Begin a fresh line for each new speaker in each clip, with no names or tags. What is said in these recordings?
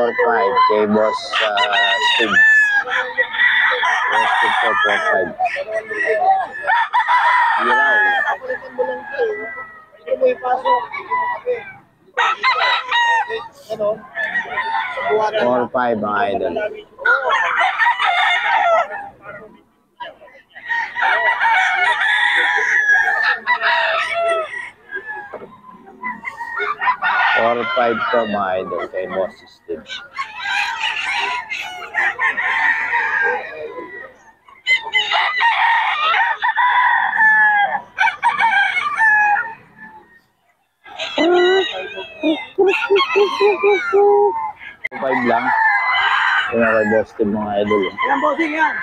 4-5 kay Boss Steve. Boss Steve po, 4-5. Hiraw. 4-5 mga idol. Or 5 to mga idol kay Boss Steve. Five lang. Yun ako kay Boss Steve mga idol.
Ilang bossing yan?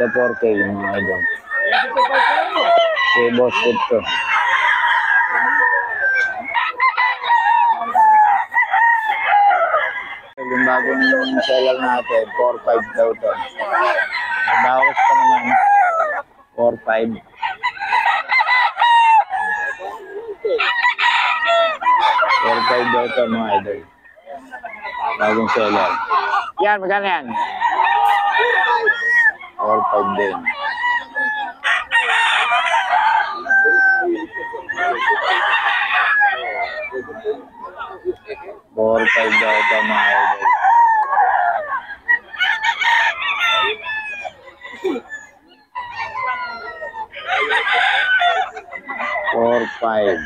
Sa 4K mga idol. Kay Boss Steve to. Yung bagong seller natin, 4-5 daw to. Nagbawas pa naman. 4-5. 4-5 daw to mga idol. Bagong seller. Yan, magkano yan? 4-5 din. Four, 5 daw ito mga idol. Four, 5.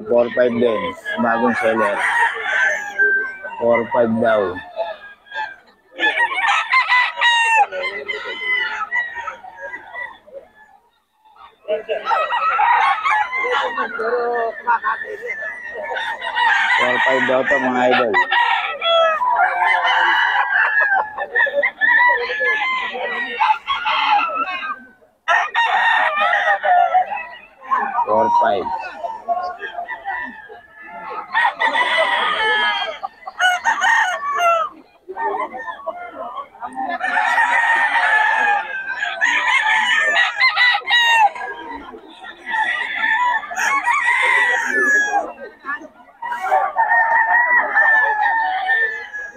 Four, 5 din. Bagong seller. 4-5 daw. Four, 5 daw to mga idol. Four, 5.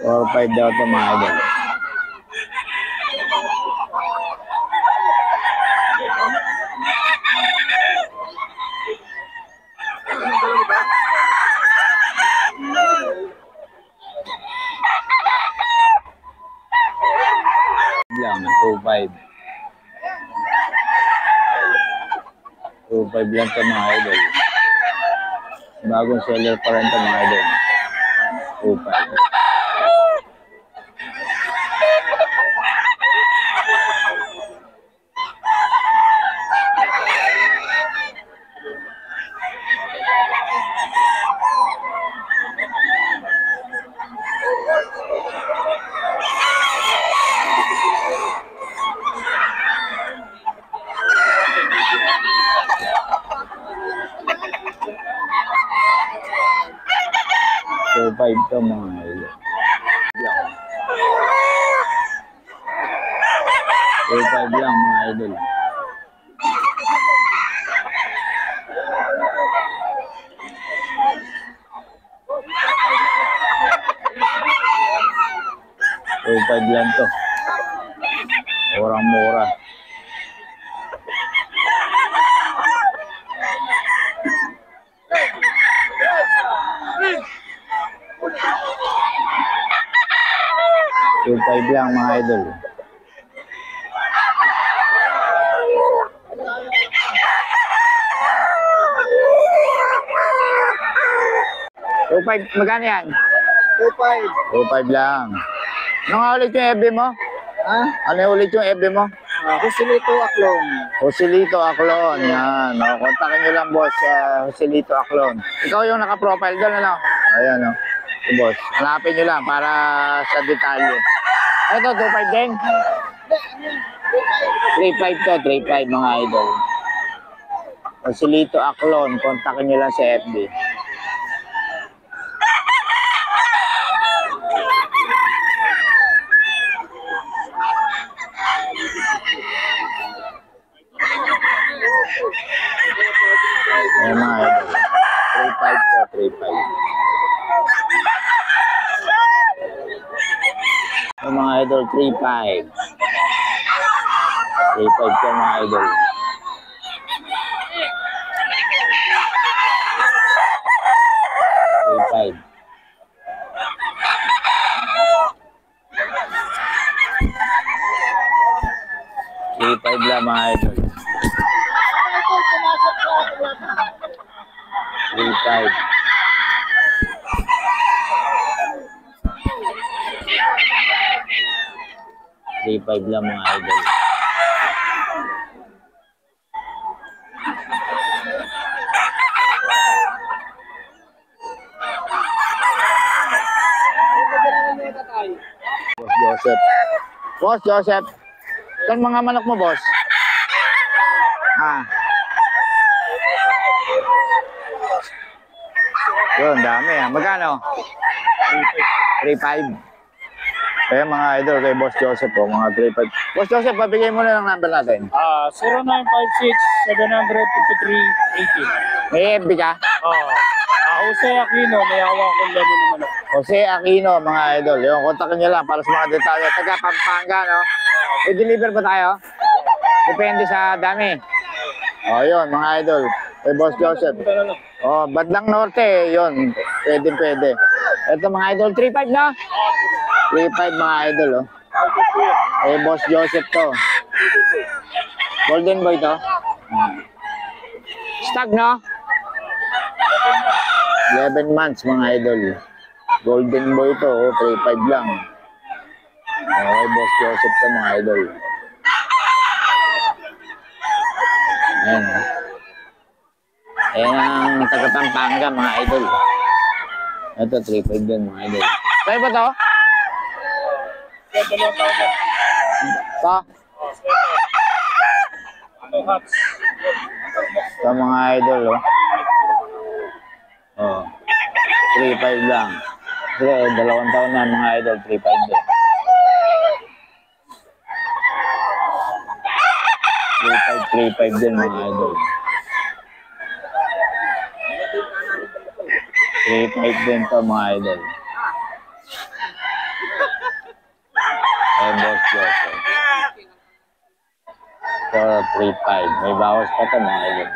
Four, 5 daw to mga idol. Lang, 2-5. 2-5 lang to mga idol. Bagong seller pa rin to mga idol. 2-5. So, 5 to mga idol. So, 5 lang mga idol. So, 5 lang to. Murang-mura. So, 5 lang mga idol. So, 5, magkano yan?
2.5.
2-5 lang. Ano nga ulit yung FB mo?
Ha?
Ano ulit yung FB mo?
Joselito Aclon.
Joselito Aclon. Yan. O, kontakin nyo lang, boss. Joselito Aclon. Ikaw yung naka-profile doon, ano? Ayan, o. Si boss. Hanapin nyo lang para sa detalye. Ito, 2.5 din? 3.5 to. 3.5 mga idol. Joselito Aclon. Kontakin nyo lang sa FB. Ayan mga idol. 3.5 po, 3.5. Ayan mga idol, 3.5. 3.5 po mga idol. 3.5. 3.5 lang mga idol. 3.5. 3.5 lang mga idol. Boss Joseph. Boss Joseph. Saan mga manok mo, boss? Ah. Yun, dami ah. Magkano? 3.5. Kaya mga idol kay Boss Joseph po, mga 3.5. Boss Joseph, pabigay mo na ng number natin.
0956-753-18.
May FB ka?
Jose Aquino, may hawak kong gano'n naman ako.
Jose Aquino, mga idol. Yung kontakin nyo lang para sa mga detalye. Taga Pampanga, no? I-deliver ba tayo? Depende sa dami. O, yun, mga idol. Kay Boss Joseph. O, Badlang Norte, yun. Pwede. Ito, mga idol, 3.5 na? 3.5, mga idol, oh. Eh, Boss Joseph to. Golden Boy to. Stag, no? 11 months, mga idol. Golden Boy to, oh. 3.5 lang. Okay, Boss Joseph to, mga idol. Ayan, oh. Ayan ang taga Pampanga, mga idol. Ito, 3.5 din, mga idol. Sa'yo ba to?
Dalawang taon na.
To?
Hats.
Ito, mga idol, oh. Oh. 3.5 lang. Kasi, 2 taon na, mga idol. 3.5 din. 3.5 din, mga idol. 3.5 din to, mga idol. Ay, Boss Joseph. So, 3.5. May bawas pa to, mga idol.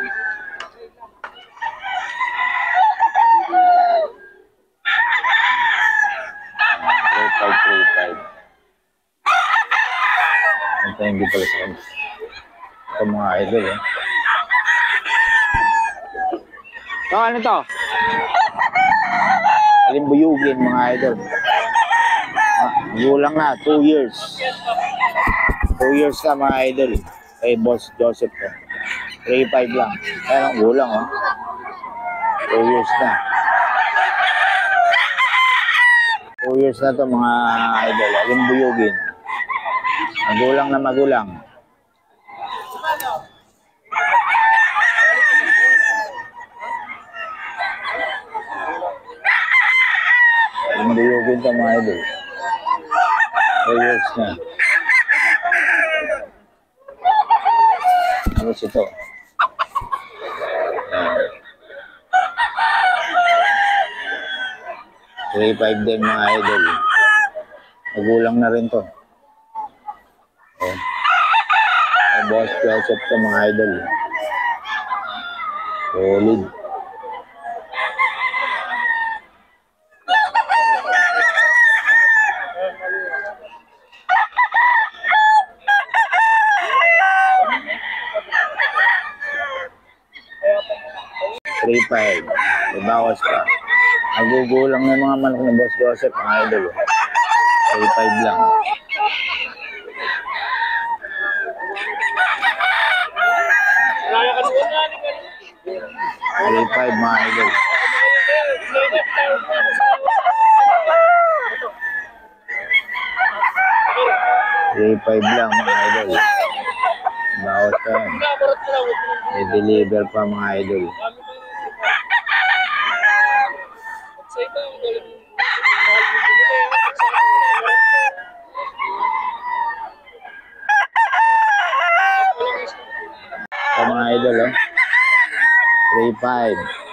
Ito hindi pala sa kanila. Ito mga idol, eh. So, ano to? Alimbuyugin, mga idol. Gulang na, 2 years. 2 years na, mga idol. Kay Boss Joseph to. 3.5 lang. Ayan ang gulang, oh. 2 years na. 2 years na to, mga idol. Alimbuyugin. Magulang na magulang. Alimbuyugin to, mga idol. 2 years na. Ano ito? Ayan. 3.5 din, mga idol. Magulang na rin to. Ay, Boss Joseph to, mga idol. Solid. $3.5. May bawas pa. Nagugulang na mga manok ni Boss Joseph, mga idol. 3.5 lang. 3.5, mga idol. 3.5 lang, mga idol. Bawas pa yan. I-deliver pa, mga idol. Ito, mga idol, oh. 3.5.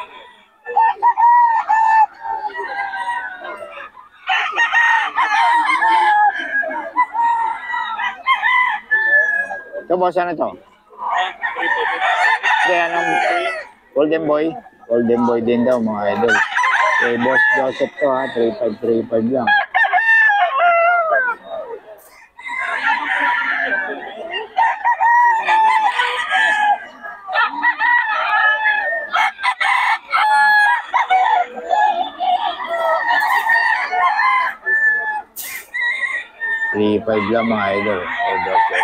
Ito, boss, ano to? Hindi, anong Golden Boy? Golden Boy din daw, mga idol. Okay, Boss Joseph to ha, 3.5 lang. Three five lang mga idol. Okay, Boss Joseph.